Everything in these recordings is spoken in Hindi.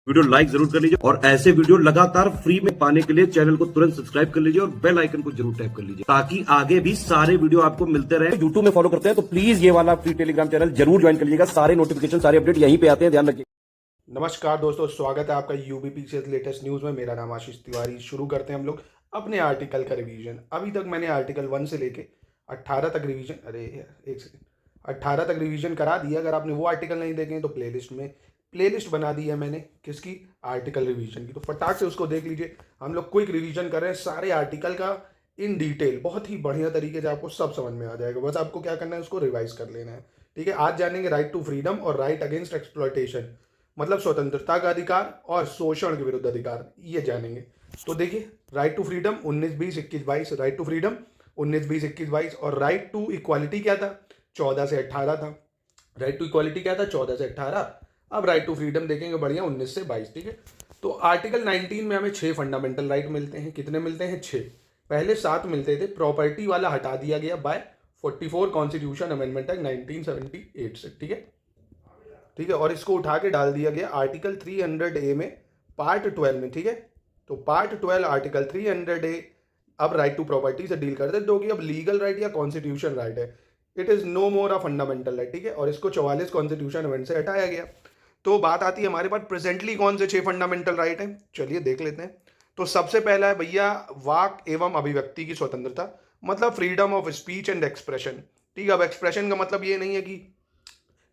वीडियो लाइक जरूर कर लीजिए और ऐसे वीडियो लगातार फ्री में पाने के लिए चैनल को तुरंत सब्सक्राइब कर लीजिए और बेल आइकन को जरूर टैप कर लीजिए ताकि आगे भी सारे वीडियो आपको मिलते रहे। यूट्यूब में फॉलो करते हैं तो प्लीज ये वाला फ्री टेलीग्राम चैनल जरूर ज्वाइन कर लीजिएगा। सारे नोटिफिकेशन सारे अपडेट यहीं पे आते हैं, ध्यान रखिए। नमस्कार दोस्तों, स्वागत है आपका यूबीपीसीएस लेटेस्ट न्यूज़ में। मेरा नाम आशीष तिवारी। शुरू करते हैं हम लोग अपने आर्टिकल का रिवीजन। अभी तक मैंने आर्टिकल 1 से लेके 18 तक रिवीजन एक सेकेंड 18 तक रिवीजन करा दिया। अगर आपने वो आर्टिकल नहीं देखे तो प्लेलिस्ट बना दी है मैंने किसकी, आर्टिकल रिवीजन की। तो फटाक से उसको देख लीजिए। हम लोग क्विक रिवीजन कर रहे हैं सारे आर्टिकल का इन डिटेल, बहुत ही बढ़िया तरीके से आपको सब समझ में आ जाएगा। बस आपको क्या करना है, उसको रिवाइज कर लेना है। ठीक है, आज जानेंगे राइट टू फ्रीडम और राइट अगेंस्ट एक्सप्लॉयटेशन, मतलब स्वतंत्रता का अधिकार और शोषण के विरुद्ध अधिकार, ये जानेंगे। तो देखिए, right to freedom 19, 20, 21, 22, right to freedom 19, 20, 21, 22। और राइट टू इक्वालिटी क्या था, 14 से 18 था। राइट टू इक्वालिटी क्या था, 14 से 18। अब राइट टू फ्रीडम देखेंगे बढ़िया 19 से 22। ठीक है, तो आर्टिकल 19 में हमें 6 फंडामेंटल राइट मिलते हैं। कितने मिलते हैं, 6। पहले 7 मिलते थे। प्रॉपर्टी वाला हटा दिया गया बाय 44 कॉन्स्टिट्यूशन अमेंडमेंट एक्ट 1978 से। ठीक है, और इसको उठा के डाल दिया गया आर्टिकल 300A में, पार्ट 12 में। ठीक है, तो पार्ट 12 आर्टिकल 300A अब राइट टू प्रॉपर्टी से डील करते हैं, जो कि अब लीगल राइट या कॉन्स्टिट्यूशन राइट है। It is no more a fundamental right. ठीक है, और इसको 44 कॉन्स्टिट्यूशन अमेंडमेंट से हटाया गया। तो बात आती है हमारे पास प्रेजेंटली कौन से 6 फंडामेंटल राइट हैं, चलिए देख लेते हैं। तो सबसे पहला है भैया वाक एवं अभिव्यक्ति की स्वतंत्रता, मतलब freedom of speech and expression. ठीक है, अब एक्सप्रेशन का मतलब ये नहीं है कि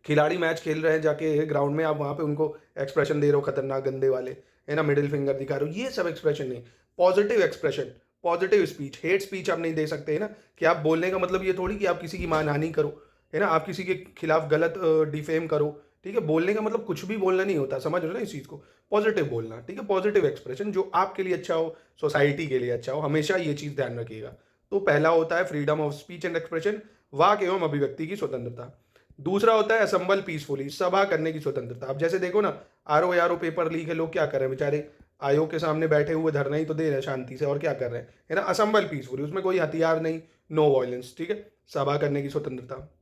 खिलाड़ी मैच खेल रहे हैं जाके ग्राउंड में, आप वहाँ पे उनको एक्सप्रेशन दे रहे हो खतरनाक गंदे वाले, है ना, मिडिल फिंगर दिखा रहे हो, ये सब एक्सप्रेशन नहीं। Positive expression, positive speech. Hate speech आप नहीं दे सकते, है ना, कि आप बोलने का मतलब ये थोड़ी कि आप किसी की मानहानि करो, है ना, आप किसी के खिलाफ गलत डिफेम करो। ठीक है, बोलने का मतलब कुछ भी बोलना नहीं होता, समझ रहे हो ना इस चीज़ को, पॉजिटिव बोलना। ठीक है, पॉजिटिव एक्सप्रेशन जो आपके लिए अच्छा हो, सोसाइटी के लिए अच्छा हो, हमेशा ये चीज़ ध्यान रखिएगा। तो पहला होता है freedom of speech and expression, वाक एवं अभिव्यक्ति की स्वतंत्रता। दूसरा होता है असेंबल पीसफुली, सभा करने की स्वतंत्रता। अब जैसे देखो ना, आरओ पेपर लीक है, लोग क्या कर रहे हैं बेचारे, आयोग के सामने बैठे हुए धरना ही तो दे रहे हैं शांति से, और क्या कर रहे हैं, है ना, असेंबल पीसफुली, उसमें कोई हथियार नहीं, नो वायलेंस। ठीक है, सभा करने की स्वतंत्रता।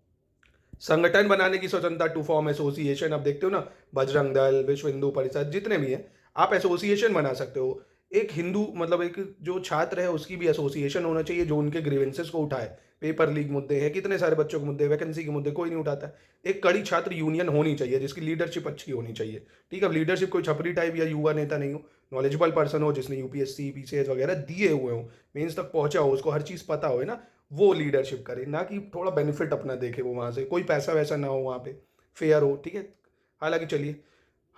संगठन बनाने की स्वतंत्रता, टू फॉर्म एसोसिएशन। अब देखते हो ना, बजरंग दल, विश्व हिंदू परिषद, जितने भी हैं, आप एसोसिएशन बना सकते हो। एक हिंदू मतलब एक जो छात्र है उसकी भी एसोसिएशन होना चाहिए जो उनके ग्रीवेंसेस को उठाए। पेपर लीक मुद्दे हैं, कितने सारे बच्चों के मुद्दे, वैकेंसी के मुद्दे, कोई नहीं उठाता। एक कड़ी छात्र यूनियन होनी चाहिए जिसकी लीडरशिप अच्छी होनी चाहिए। ठीक है, अब लीडरशिप कोई छपरी टाइप या युवा नेता नहीं हो, नॉलेजेबल पर्सन हो जिसने यूपीएससी पीसीएस वगैरह दिए हुए हो, मेंस तक पहुंचा हो, उसको हर चीज़ पता हो, है ना, वो लीडरशिप करे, ना कि थोड़ा बेनिफिट अपना देखे वो वहाँ से, कोई पैसा वैसा ना हो वहाँ पे, फेयर हो। ठीक है, हालांकि चलिए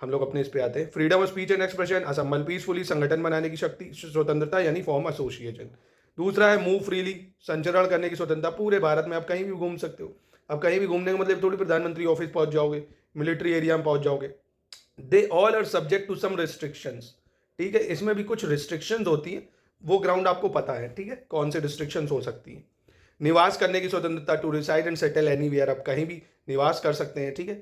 हम लोग अपने इस पे आते हैं। Freedom of speech and expression, assemble peacefully, संगठन बनाने की शक्ति स्वतंत्रता यानी फॉर्म एसोसिएशन। दूसरा है मूव फ्रीली, संचरण करने की स्वतंत्रता। पूरे भारत में आप कहीं भी घूम सकते हो। अब कहीं भी घूमने का मतलब थोड़ी प्रधानमंत्री ऑफिस पहुंच जाओगे, मिलिट्री एरिया में पहुंच जाओगे। They all are subject to some restrictions. ठीक है, इसमें भी कुछ रिस्ट्रिक्शंस होती हैं, वो ग्राउंड आपको पता है। ठीक है, कौन से रिस्ट्रिक्शंस हो सकती हैं। निवास करने की स्वतंत्रता, to reside and settle anywhere, आप कहीं भी निवास कर सकते हैं। ठीक है,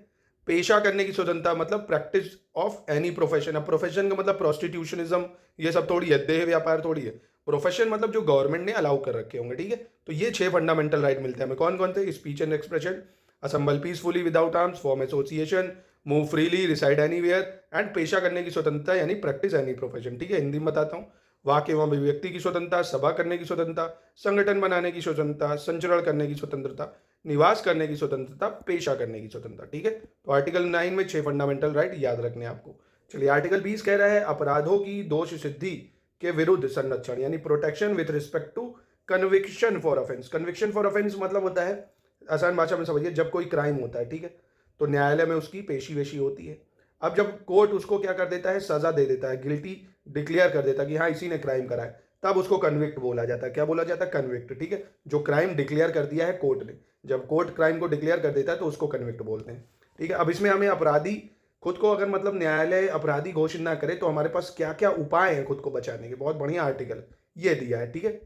पेशा करने की स्वतंत्रता, मतलब प्रैक्टिस ऑफ एनी प्रोफेशन। अब प्रोफेशन का मतलब प्रोस्टिट्यूशनिज्म ये सब थोड़ी है, देह व्यापार थोड़ी है। प्रोफेशन मतलब जो गवर्नमेंट ने अलाउ कर रखे होंगे। ठीक है, तो ये 6 फंडामेंटल राइट मिलते हैं हमें। कौन कौन थे, speech and expression, assemble peacefully without arms, form association, move freely, reside anywhere, and पेशा करने की स्वतंत्रता यानी प्रैक्टिस एनी प्रोफेशन। ठीक है, हिंदी में बताता हूँ। वाक एवं अभिव्यक्ति की स्वतंत्रता, सभा करने की स्वतंत्रता, संगठन बनाने की स्वतंत्रता, संचरण करने की स्वतंत्रता, निवास करने की स्वतंत्रता, पेशा करने की स्वतंत्रता। ठीक है, तो आर्टिकल 9 में 6 फंडामेंटल राइट याद रखने आपको। चलिए, आर्टिकल 20 कह रहा है अपराधों की दोष सिद्धि के विरुद्ध संरक्षण, यानी protection with respect to conviction for offence. Conviction for offence मतलब होता है, आसान भाषा में समझिए, जब कोई क्राइम होता है, ठीक है, तो न्यायालय में उसकी पेशी वेशी होती है। अब जब कोर्ट उसको क्या कर देता है, सजा दे देता है, गिल्टी डिक्लेयर कर देता है कि हाँ इसी ने क्राइम करा है, तब उसको कन्विक्ट बोला जाता है। क्या बोला जाता है, कन्विक्ट। ठीक है, जो क्राइम डिक्लेयर कर दिया है कोर्ट ने, जब कोर्ट क्राइम को डिक्लेयर कर देता है तो उसको कन्विक्ट बोलते हैं। ठीक है, अब इसमें हमें अपराधी खुद को अगर मतलब न्यायालय अपराधी घोषित ना करे तो हमारे पास क्या क्या उपाय हैं खुद को बचाने के, बहुत बढ़िया आर्टिकल ये दिया है। ठीक है,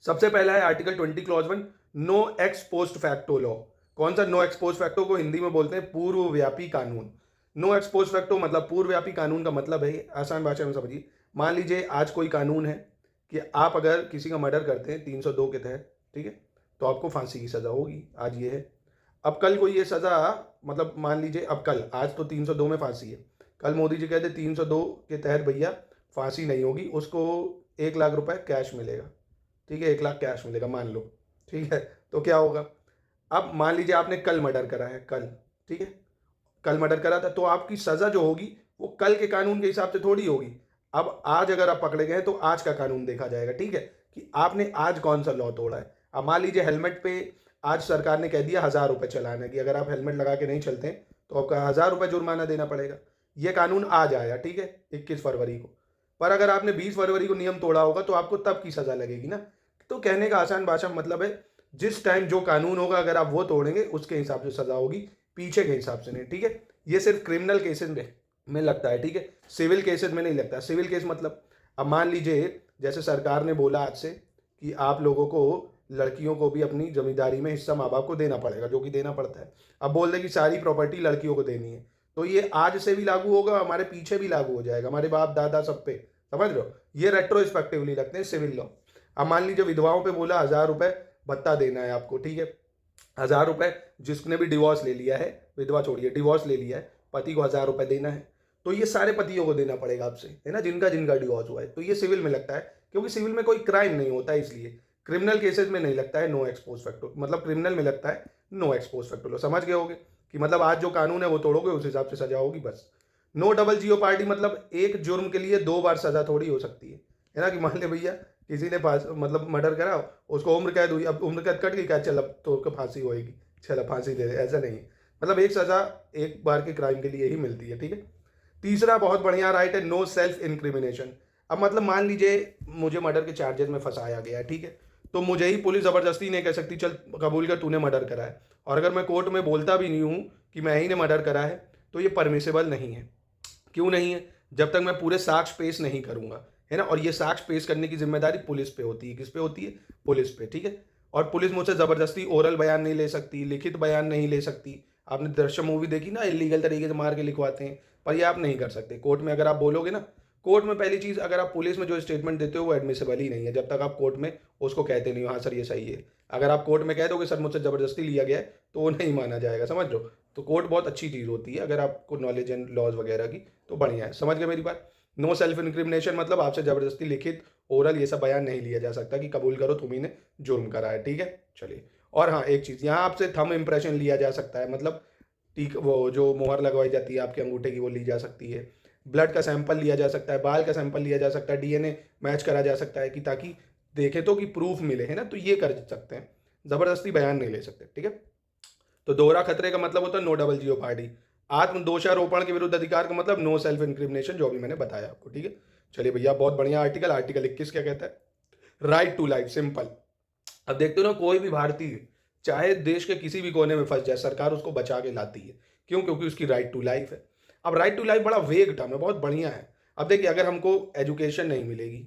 सबसे पहला है article 20 clause 1, no ex post facto law. कौन सा, नो एक्स पोस्ट फैक्टो को हिंदी में बोलते हैं पूर्वव्यापी कानून। नो एक्स पोस्ट फैक्टो मतलब पूर्वव्यापी कानून का मतलब है, आसान भाषा में समझिए, मान लीजिए आज कोई कानून है कि आप अगर किसी का मर्डर करते हैं 302 के तहत, ठीक है, तो आपको फांसी की सजा होगी, आज ये है। अब कल कोई ये सजा, मतलब मान लीजिए अब कल, आज तो 302 में फांसी है, कल मोदी जी कहते 302 के तहत भैया फांसी नहीं होगी, उसको 1 लाख रुपए कैश मिलेगा, ठीक है, 1 लाख कैश मिलेगा मान लो, ठीक है। तो क्या होगा, अब मान लीजिए आपने कल मर्डर करा है, कल, ठीक है, कल मर्डर करा था, तो आपकी सजा जो होगी वो कल के कानून के हिसाब से थोड़ी होगी। अब आज अगर आप पकड़े गए तो आज का कानून देखा जाएगा, ठीक है, कि आपने आज कौन सा लॉ तोड़ा है। अब मान लीजिए हेलमेट पे आज सरकार ने कह दिया 1000 रुपये चलाना है, कि अगर आप हेलमेट लगा के नहीं चलते तो आपका 1000 रुपये जुर्माना देना पड़ेगा। ये कानून आज आया, ठीक है, 21 फरवरी को। पर अगर आपने 20 फरवरी को नियम तोड़ा होगा तो आपको तब की सजा लगेगी ना। तो कहने का आसान भाषा में मतलब है, जिस टाइम जो कानून होगा अगर आप वो तोड़ेंगे उसके हिसाब से सजा होगी, पीछे के हिसाब से नहीं, ठीक है। ये सिर्फ क्रिमिनल केसेस में लगता है, ठीक है, सिविल केसेस में नहीं लगता। सिविल केस मतलब, अब मान लीजिए जैसे सरकार ने बोला आज से कि आप लोगों को, लड़कियों को भी अपनी जमींदारी में हिस्सा माँ बाप को देना पड़ेगा, जो कि देना पड़ता है। अब बोल दे कि सारी प्रॉपर्टी लड़कियों को देनी है, तो ये आज से भी लागू होगा, हमारे पीछे भी लागू हो जाएगा, हमारे बाप दादा सब पे, समझ रहे हो। ये रेट्रोस्पेक्टिवली लगते हैं सिविल लॉ। अब मान लीजिए विधवाओं पे बोला 1000 रुपये भत्ता देना है आपको, ठीक है, 1000 रुपये, जिसने भी डिवोर्स ले लिया है, विधवा छोड़िए, डिवोर्स ले लिया है, पति को 1000 रुपये देना है, तो ये सारे पतियों को देना पड़ेगा आपसे, है ना, जिनका जिनका डिवोर्स हुआ है। तो ये सिविल में लगता है, क्योंकि सिविल में कोई क्राइम नहीं होता है, इसलिए क्रिमिनल केसेस में नहीं लगता है नो एक्सपोज फैक्टो, मतलब क्रिमिनल में लगता है नो एक्सपोज फैक्टो लो। समझ गए होगे कि मतलब आज जो कानून है वो तोड़ोगे उस हिसाब से सजा होगी, बस। नो डबल जीओ पार्टी मतलब एक जुर्म के लिए 2 बार सजा थोड़ी हो सकती है ना, कि मान ले भैया किसी ने मतलब मर्डर करा, उसको उम्र कैद हुई, अब उम्र कैद कट गई, क्या चल अब तो उसको फांसी होएगी, चल फांसी दे दे, ऐसा नहीं है। मतलब एक सजा एक बार के क्राइम के लिए ही मिलती है, ठीक है। तीसरा बहुत बढ़िया राइट है, नो सेल्फ इंक्रिमिनेशन। अब मतलब मान लीजिए मुझे मर्डर के चार्जेस में फंसाया गया है, ठीक है, तो मुझे ही पुलिस ज़बरदस्ती नहीं कह सकती चल कबूल कर तूने मर्डर करा है, और अगर मैं कोर्ट में बोलता भी नहीं हूँ कि मैं ही ने मर्डर करा है तो ये परमिसेबल नहीं है। क्यों नहीं है, जब तक मैं पूरे साक्ष्य पेश नहीं करूंगा, है ना। और ये साक्ष्य पेश करने की जिम्मेदारी पुलिस पे होती है, किस पे होती है, पुलिस पे, ठीक है। और पुलिस मुझसे ज़बरदस्ती ओरल बयान नहीं ले सकती, लिखित बयान नहीं ले सकती। आपने दृश्यम मूवी देखी ना, इलीगल तरीके से मार के लिखवाते हैं, पर ये आप नहीं कर सकते। कोर्ट में अगर आप बोलोगे ना, कोर्ट में पहली चीज़, अगर आप पुलिस में जो स्टेटमेंट देते हो वो एडमिसेबल ही नहीं है, जब तक आप कोर्ट में उसको कहते नहीं हो हाँ सर ये सही है। अगर आप कोर्ट में कह दोगे सर मुझसे ज़बरदस्ती लिया गया है, तो वो नहीं माना जाएगा, समझ लो। तो कोर्ट बहुत अच्छी चीज़ होती है अगर आपको नॉलेज एंड लॉज वगैरह की, तो बढ़िया है। समझ गए मेरी बात। नो सेल्फ इंक्रिमिनेशन मतलब आपसे ज़बरदस्ती लिखित ओरल ये सब बयान नहीं लिया जा सकता कि कबूल करो तुम्ही ने जुर्म करा है, ठीक है। चलिए, और हाँ एक चीज़, यहाँ आपसे थंब इंप्रेशन लिया जा सकता है, मतलब टीक वो जो मोहर लगवाई जाती है आपके अंगूठे की वो ली जा सकती है। ब्लड का सैंपल लिया जा सकता है, बाल का सैंपल लिया जा सकता है, डीएनए मैच करा जा सकता है, कि ताकि देखे तो कि प्रूफ मिले, है ना। तो ये कर सकते हैं, ज़बरदस्ती बयान नहीं ले सकते, ठीक है। तो दोहरा खतरे का मतलब होता है नो डबल जीओ पार्टी। आत्म दोषारोपण के विरुद्ध अधिकार का मतलब नो सेल्फ इंक्रिमिनेशन, जो भी मैंने बताया आपको, ठीक है। चलिए भैया, बहुत बढ़िया आर्टिकल, आर्टिकल 21 क्या कहता है, राइट टू लाइफ, सिंपल। अब देखते हो ना, कोई भी भारतीय चाहे देश के किसी भी कोने में फंस जाए, सरकार उसको बचा के लाती है। क्यों, क्योंकि उसकी राइट टू लाइफ है। अब राइट टू लाइफ बड़ा वेग टर्म है, बहुत बढ़िया है। अब देखिए, अगर हमको एजुकेशन नहीं मिलेगी,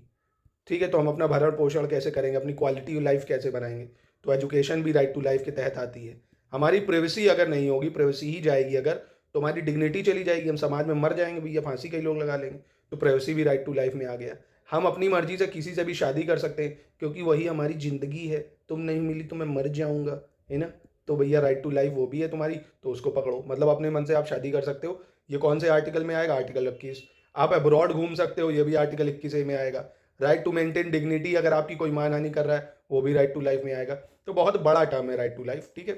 ठीक है, तो हम अपना भरण पोषण कैसे करेंगे, अपनी क्वालिटी लाइफ कैसे बनाएंगे, तो एजुकेशन भी राइट टू लाइफ के तहत आती है। हमारी प्राइवेसी अगर नहीं होगी, प्राइवेसी ही जाएगी अगर, तो हमारी डिग्निटी चली जाएगी, हम समाज में मर जाएंगे भैया, फांसी कई लोग लगा लेंगे। तो प्राइवेसी भी राइट टू लाइफ में आ गया। हम अपनी मर्जी से किसी से भी शादी कर सकते हैं, क्योंकि वही हमारी ज़िंदगी है। तुम नहीं मिली तो मैं मर जाऊँगा, है ना। तो भैया राइट टू लाइफ वो भी है तुम्हारी, तो उसको पकड़ो, मतलब अपने मन से आप शादी कर सकते हो। ये कौन से आर्टिकल में आएगा, आर्टिकल 21। आप अब्रॉड घूम सकते हो, ये भी आर्टिकल 21 में आएगा। राइट टू मेंटेन डिग्निटी, अगर आपकी कोई मानहानि कर रहा है वो भी राइट टू लाइफ में आएगा। तो बहुत बड़ा टर्म है राइट टू लाइफ, ठीक है।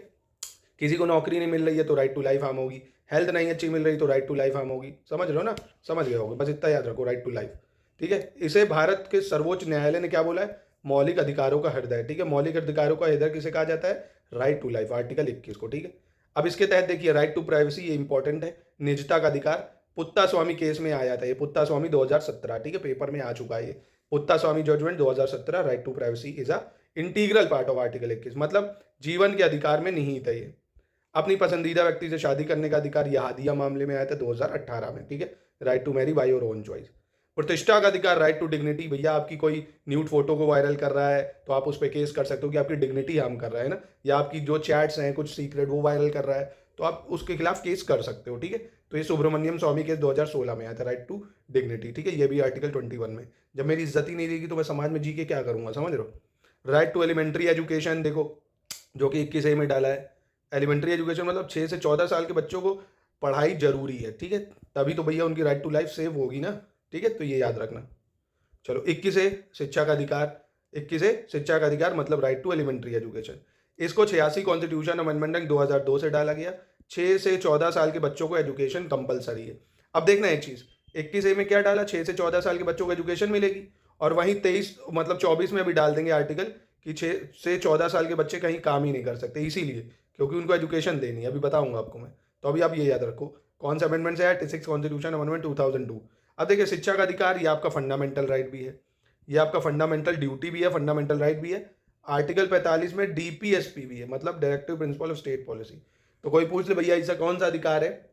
किसी को नौकरी नहीं मिल रही है तो राइट टू लाइफ हार्म होगी, हेल्थ नहीं अच्छी मिल रही तो राइट टू लाइफ हार्म होगी, समझ रहे हो ना, समझ गए होगे, बस इतना याद रखो, राइट टू लाइफ, ठीक है। इसे भारत के सर्वोच्च न्यायालय ने क्या बोला है, मौलिक अधिकारों का हृदय, ठीक है। मौलिक अधिकारों का हृदय किसे कहा जाता है, राइट टू लाइफ, आर्टिकल 21 को, ठीक है। अब इसके तहत देखिए, राइट टू प्राइवेसी, ये इंपॉर्टेंट है, निजता का अधिकार। पुत्ता स्वामी केस में आया था ये, पुत्ता स्वामी 2017, ठीक है, पेपर में आ चुका है ये, Puttaswamy judgement 2017, right to privacy is a integral part of article 21, मतलब जीवन के अधिकार में निहित है ये। अपनी पसंदीदा व्यक्ति से शादी करने का अधिकार, यह हादिया मामले में आया था 2018 में, ठीक है, right to marry by your own choice. प्रतिष्ठा का अधिकार, राइट टू डिग्निटी, भैया आपकी कोई न्यूड फोटो को वायरल कर रहा है तो आप उस पर केस कर सकते हो कि आपकी डिग्निटी हार्म कर रहा है ना, या आपकी जो चैट्स हैं कुछ सीक्रेट वो वायरल कर रहा है, तो आप उसके खिलाफ केस कर सकते हो, ठीक है। तो ये सुब्रमण्यम स्वामी केस 2016 में आया था, राइट टू डिग्निटी, ठीक है। ये भी आर्टिकल 21 में। जब मेरी इज्जत ही नहीं रहेगी तो मैं समाज में जी के क्या करूंगा, समझ रहे हो। राइट टू एलिमेंट्री एजुकेशन, देखो जो कि 21A में डाला है। एलिमेंट्री एजुकेशन मतलब 6 से 14 साल के बच्चों को पढ़ाई जरूरी है, ठीक है, तभी तो भैया उनकी राइट टू लाइफ सेव होगी ना, ठीक है, तो ये याद रखना। चलो 21 है शिक्षा का अधिकार, 21 है शिक्षा का अधिकार मतलब राइट टू एलिमेंट्री एजुकेशन। इसको 86 कॉन्स्टिट्यूशन अमेंडमेंट एक्ट 2002 से डाला गया। 6 से 14 साल के बच्चों को एजुकेशन कंपलसरी है। अब देखना एक चीज, 21 में क्या डाला, 6 से 14 साल के बच्चों को एजुकेशन मिलेगी, और वहीं 23 मतलब 24 में भी डाल देंगे आर्टिकल कि 6 से 14 साल के बच्चे कहीं काम ही नहीं कर सकते, इसीलिए क्योंकि उनको एजुकेशन देनी है, अभी बताऊंगा आपको मैं। तो अभी आप ये याद रखो कौन सा अमेंडमेंट है, 86 कॉन्स्टिट्यूशन अमेंडमेंट 2002। अब देखिए शिक्षा का अधिकार ये आपका फंडामेंटल राइट भी है, ये आपका फंडामेंटल ड्यूटी भी है, फंडामेंटल राइट भी है। आर्टिकल 45 में डीपीएसपी भी है, मतलब directive principle of state policy. तो कोई पूछ ले भैया ऐसा कौन सा अधिकार है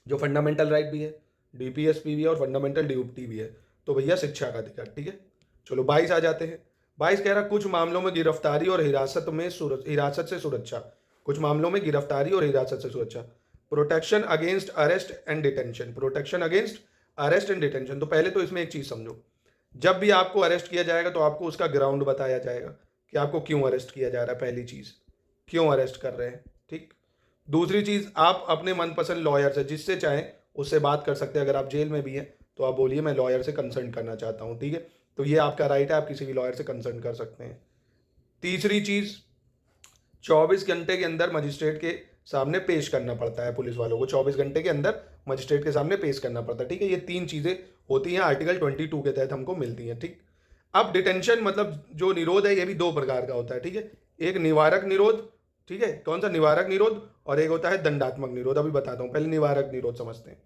जो फंडामेंटल राइट भी है, डीपीएसपी भी है और फंडामेंटल ड्यूटी भी है, तो भैया शिक्षा का अधिकार, ठीक है। चलो 22 आ जाते हैं। 22 कह रहा कुछ मामलों में गिरफ्तारी और हिरासत से सुरक्षा, कुछ मामलों में गिरफ्तारी और हिरासत से सुरक्षा, protection against arrest and detention, protection against arrest and detention. तो पहले तो इसमें एक चीज समझो, जब भी आपको अरेस्ट किया जाएगा तो आपको उसका ग्राउंड बताया जाएगा कि आपको क्यों अरेस्ट किया जा रहा है, पहली चीज क्यों अरेस्ट कर रहे हैं, ठीक। दूसरी चीज आप अपने मनपसंद लॉयर से जिससे चाहें उससे बात कर सकते हैं, अगर आप जेल में भी हैं तो आप बोलिए मैं लॉयर से कंसल्ट करना चाहता हूं, ठीक है, तो ये आपका राइट है, आप किसी भी लॉयर से कंसल्ट कर सकते हैं। तीसरी चीज 24 घंटे के अंदर मजिस्ट्रेट के सामने पेश करना पड़ता है, पुलिस वालों को 24 घंटे के अंदर मजिस्ट्रेट के सामने पेश करना पड़ता है, ठीक है। ये 3 चीजें होती हैं आर्टिकल 22 के तहत हमको मिलती हैं, ठीक। अब डिटेंशन मतलब जो निरोध है ये भी 2 प्रकार का होता है, ठीक है। एक निवारक निरोध, ठीक है, कौन सा निवारक निरोध, और एक होता है दंडात्मक निरोध। अभी बताता हूं, पहले निवारक निरोध समझते हैं।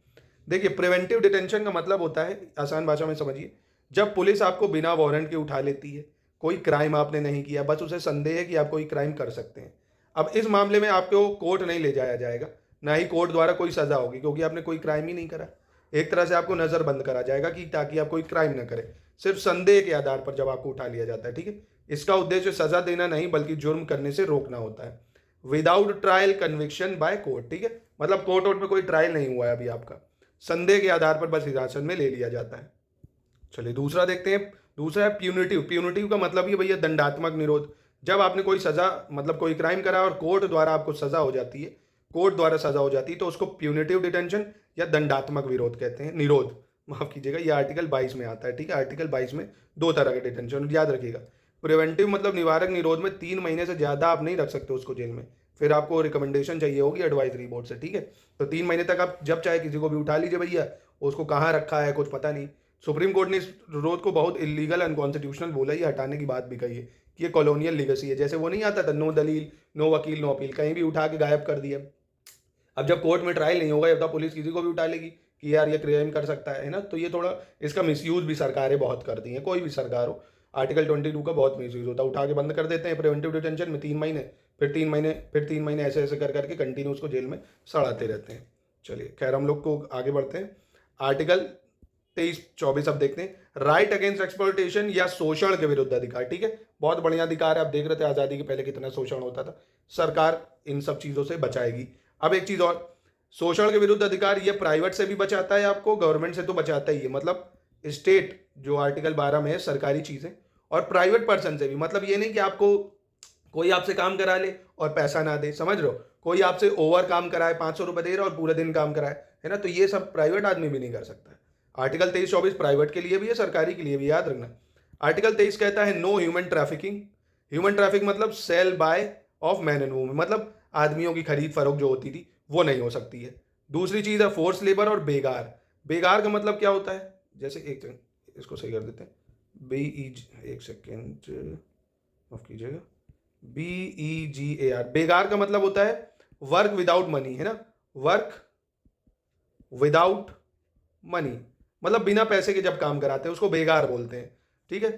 देखिए प्रिवेंटिव डिटेंशन का मतलब होता है, आसान भाषा में समझिए, जब पुलिस आपको बिना वारंट के उठा लेती है, कोई क्राइम आपने नहीं किया, बस उसे संदेह है कि आप कोई क्राइम कर सकते हैं। अब इस मामले में आपको कोर्ट नहीं ले जाया जाएगा, ना ही कोर्ट द्वारा कोई सजा होगी, क्योंकि आपने कोई क्राइम ही नहीं करा। एक तरह से आपको नजर बंद करा जाएगा कि ताकि आप कोई क्राइम ना करें, सिर्फ संदेह के आधार पर जब आपको उठा लिया जाता है, ठीक है। इसका उद्देश्य सजा देना नहीं बल्कि जुर्म करने से रोकना होता है। Without trial conviction by court, ठीक है, मतलब कोर्ट में कोई ट्रायल नहीं हुआ है अभी आपका, संदेह के आधार पर बस हिरासत में ले लिया जाता है। चलिए दूसरा देखते हैं। दूसरा है प्यूनिटिव। प्यूनिटिव का मतलब ये भैया दंडात्मक निरोध, जब आपने कोई सजा मतलब कोई क्राइम करा और कोर्ट द्वारा आपको सजा हो जाती है, कोर्ट द्वारा सजा हो जाती है, तो उसको प्यूनिटिव डिटेंशन या दंडात्मक विरोध कहते हैं, निरोध, माफ कीजिएगा। ये आर्टिकल 22 में आता है, ठीक है। आर्टिकल 22 में 2 तरह के डिटेंशन, याद रखिएगा। प्रिवेंटिव मतलब निवारक निरोध में 3 महीने से ज्यादा आप नहीं रख सकते उसको जेल में, फिर आपको रिकमेंडेशन चाहिए होगी एडवाइजरी बोर्ड से, ठीक है। तो 3 महीने तक आप जब चाहे किसी को भी उठा लीजिए भैया, उसको कहाँ रखा है कुछ पता नहीं। सुप्रीम कोर्ट ने इस विरोध को बहुत इलीगल अनकॉन्स्टिट्यूशनल बोला, ये हटाने की बात भी कही है कि ये कॉलोनियल लीगेसी है। जैसे वो नहीं आता था नो दलील नो वकील नो अपील, कहीं भी उठा के गायब कर दिया। अब जब कोर्ट में ट्रायल नहीं होगा तब पुलिस किसी को भी उठा लेगी कि यार ये क्राइम कर सकता है ना, तो ये थोड़ा इसका मिसयूज भी सरकारें बहुत कर दी हैं, कोई भी सरकार हो। आर्टिकल 22 का बहुत मिसयूज होता है, उठा के बंद कर देते हैं प्रिवेंटिव डिटेंशन में 3 महीने, फिर 3 महीने, फिर 3 महीने, ऐसे ऐसे कर करके कंटिन्यू उसको जेल में सड़ाते रहते हैं। चलिए खैर हम लोग को आगे बढ़ते हैं। आर्टिकल 23-24 अब देखते हैं। राइट अगेंस्ट एक्सप्लॉयटेशन या शोषण के विरुद्ध अधिकार, ठीक है, बहुत बढ़िया अधिकार है। आप देख रहे थे आजादी के पहले कितना शोषण होता था, सरकार इन सब चीजों से बचाएगी। अब एक चीज और, शोषण के विरुद्ध अधिकार ये प्राइवेट से भी बचाता है आपको, गवर्नमेंट से तो बचाता ही है, मतलब स्टेट जो आर्टिकल 12 में है सरकारी चीजें, और प्राइवेट पर्सन से भी, मतलब ये नहीं कि आपको कोई आपसे काम करा ले और पैसा ना दे, समझ रहे हो, कोई आपसे ओवर काम कराए 500 रुपए दे रहा है और पूरे दिन काम कराए, है ना, तो ये सब प्राइवेट आदमी भी नहीं कर सकता है। आर्टिकल 23-24 प्राइवेट के लिए भी है, सरकारी के लिए भी, याद रखना। आर्टिकल 23 कहता है no human trafficking. Human traffic मतलब sale by of man and women, मतलब आदमियों की खरीद फरोख्त जो होती थी वो नहीं हो सकती है। दूसरी चीज है फोर्स लेबर और बेगार। बेगार का मतलब क्या होता है, जैसे एक सेकंड इसको सही कर देते हैं, एक सेकेंड माफ कीजिएगा, BEGAR, बेगार का मतलब होता है वर्क विदाउट मनी, है ना, वर्क विदाउट मनी, मतलब बिना पैसे के जब काम कराते हैं उसको बेगार बोलते हैं, ठीक है।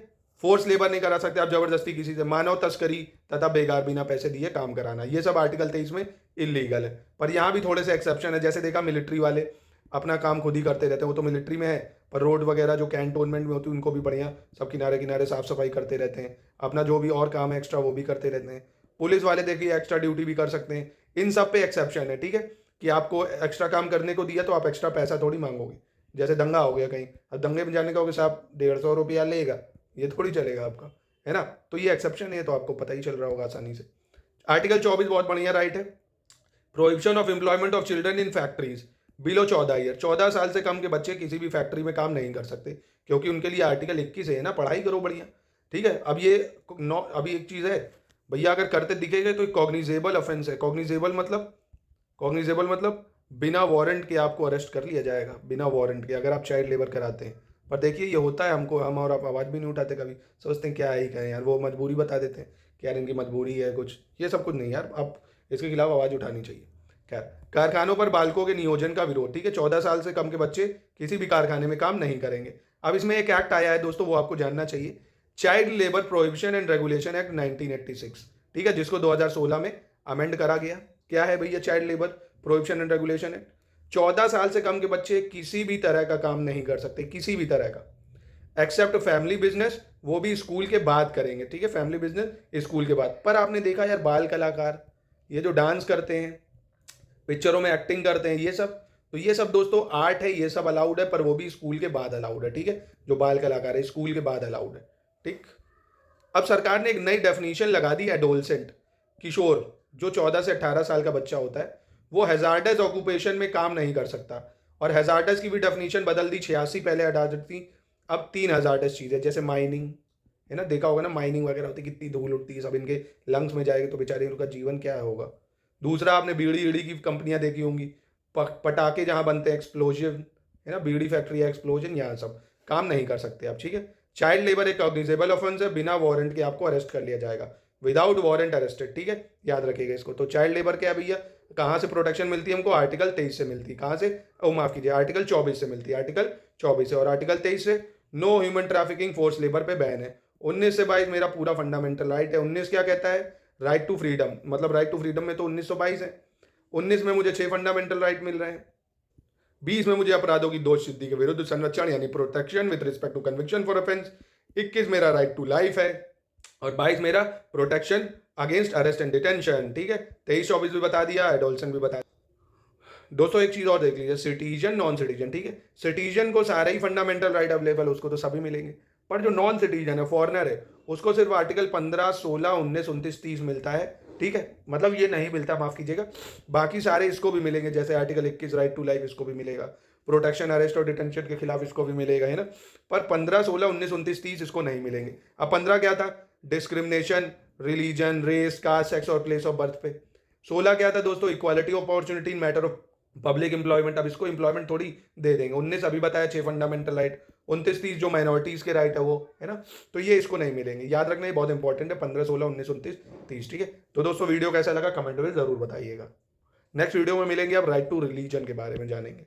फोर्स लेबर नहीं करा सकते आप जबरदस्ती किसी से, मानव तस्करी तथा बेगार बिना पैसे दिए काम कराना, ये सब आर्टिकल 23 में इलीगल है। पर यहाँ भी थोड़े से एक्सेप्शन है, जैसे देखा मिलिट्री वाले अपना काम खुद ही करते रहते हैं, वो तो मिलिट्री में है, पर रोड वगैरह जो कैंटोनमेंट में होती है उनको भी बढ़िया सब किनारे किनारे साफ सफाई करते रहते हैं, अपना जो भी और काम है एक्स्ट्रा वो भी करते रहते हैं। पुलिस वाले देखिए एक्स्ट्रा ड्यूटी भी कर सकते हैं, इन सब पे एक्सेप्शन है, ठीक है, कि आपको एक्स्ट्रा काम करने को दिया तो आप एक्स्ट्रा पैसा थोड़ी मांगोगे। जैसे दंगा हो गया कहीं, अब दंगे में जाने का होगा साहब 150 रुपया लेगा, ये थोड़ी चलेगा आपका, है ना, तो ये एक्सेप्शन है, तो आपको पता ही चल रहा होगा आसानी से। आर्टिकल 24 बहुत बढ़िया राइट है, prohibition of employment of children in factories, below 14 year, 14 साल से कम के बच्चे किसी भी फैक्ट्री में काम नहीं कर सकते, क्योंकि उनके लिए आर्टिकल 21 है ना, पढ़ाई करो बढ़िया। ठीक है, अब ये अभी एक चीज़ है भैया, अगर करते दिखेगा तो कॉग्निजेबल ऑफेंस है। कॉग्निजेबल मतलब बिना वारंट के आपको अरेस्ट कर लिया जाएगा, बिना वारंट के, अगर आप चाइल्ड लेबर कराते हैं। पर देखिए ये होता है, हम और आप आवाज़ भी नहीं उठाते, कभी सोचते हैं क्या ही कहें यार, वो मजबूरी बता देते हैं कि यार इनकी मजबूरी है कुछ, ये सब कुछ नहीं यार, आप इसके खिलाफ आवाज़ उठानी चाहिए। खैर, कारखानों पर बालकों के नियोजन का विरोध। ठीक है, 14 साल से कम के बच्चे किसी भी कारखाने में काम नहीं करेंगे। अब इसमें एक एक्ट आया है दोस्तों, वो आपको जानना चाहिए, child labour prohibition and regulation act 1986। ठीक है, जिसको 2016 में अमेंड करा गया। क्या है भैया child labour prohibition and regulation act? 14 साल से कम के बच्चे किसी भी तरह का काम नहीं कर सकते, किसी भी तरह का, एक्सेप्ट फैमिली बिजनेस, वो भी स्कूल के बाद करेंगे। ठीक है, फैमिली बिजनेस स्कूल के बाद। पर आपने देखा यार, बाल कलाकार, ये जो डांस करते हैं, पिक्चरों में एक्टिंग करते हैं, ये सब दोस्तों आर्ट है, ये सब अलाउड है, पर वो भी स्कूल के बाद अलाउड है। ठीक है, जो बाल कलाकार है स्कूल के बाद अलाउड है। ठीक, अब सरकार ने एक नई डेफिनेशन लगा दी, एडोलसेंट, किशोर, जो 14 से 18 साल का बच्चा होता है, वो हैजार्डस ऑक्यूपेशन में काम नहीं कर सकता। और हैजार्डस की भी डेफिनेशन बदल दी, 86 पहले हैजार्डस थी, अब 3 हैजार्डस चीज़ें, जैसे माइनिंग है ना, देखा होगा ना माइनिंग वगैरह होती, कितनी धूल उठती है, सब इनके लंग्स में जाएगी तो बेचारे उनका जीवन क्या होगा। दूसरा, आपने बीड़ी ईड़ी की कंपनियां देखी होंगी, पटाखे जहां बनते हैं, एक्सप्लोजन है ना, बीड़ी फैक्ट्री है, एक्सप्लोजन, यहाँ सब काम नहीं कर सकते आप। ठीक है, चाइल्ड लेबर एक कॉग्निजेबल ऑफेंस है, बिना वारंट के आपको अरेस्ट कर लिया जाएगा, विदाउट वारंट अरेस्टेड। ठीक है, याद रखिएगा इसको। तो चाइल्ड लेबर क्या है भैया, कहाँ से प्रोटेक्शन मिलती है हमको? आर्टिकल 23 से मिलती है। कहाँ से? माफ कीजिए, आर्टिकल 24 से मिलती है, आर्टिकल 24 से। और आर्टिकल 23 से no human trafficking, force labour पे बैन है। 19 से 22 मेरा पूरा फंडामेंटल राइट है। 19 क्या कहता है? राइट टू फ्रीडम, मतलब राइट टू फ्रीडम में तो 1922 है। 19 में मुझे 6 फंडामेंटल राइट मिल रहे हैं। 20 में मुझे अपराधों की दोष सिद्धि के विरुद्ध संरक्षण यानी protection with respect to conviction for offence. 21 मेरा राइट टू लाइफ है, और 22 मेरा protection against arrest and detention. ठीक है, 23-24 भी बता दिया, एडोल्सन भी बता दिया। दोस्तों एक चीज और देख लीजिए, सिटीजन, नॉन सिटीजन। ठीक है, सिटीजन को सारे ही फंडामेंटल राइट अवेलेबल, उसको तो सभी मिलेंगे, पर जो नॉन सिटीजन है, फॉरनर है, उसको सिर्फ आर्टिकल 15, 16, 19, 29, 30 मिलता है। ठीक है, मतलब ये नहीं मिलता, माफ कीजिएगा, बाकी सारे इसको भी मिलेंगे, जैसे आर्टिकल 21 राइट टू लाइफ, इसको भी मिलेगा, प्रोटेक्शन अरेस्ट और डिटेंशन के खिलाफ इसको भी मिलेगा, है ना। पर 15, 16, 19, 29, 30 इसको नहीं मिलेंगे। अब 15 क्या था? Discrimination, religion, race, caste, sex और प्लेस ऑफ बर्थ पे। 16 क्या था दोस्तों? Equality of opportunity in matter of public employment, अब इसको एम्प्लॉयमेंट थोड़ी दे देंगे। 19 अभी बताया 6 फंडामेंटल राइट, 29, 30 जो माइनॉरिटीज के राइट है वो, है ना, तो ये इसको नहीं मिलेंगे। याद रखना ये बहुत इंपॉर्टेंट है, 15, 16, 19, 29, 30। ठीक है, तो दोस्तों वीडियो कैसा लगा कमेंट में जरूर बताइएगा। नेक्स्ट वीडियो में मिलेंगे, अब राइट टू रिलीजन के बारे में जानेंगे।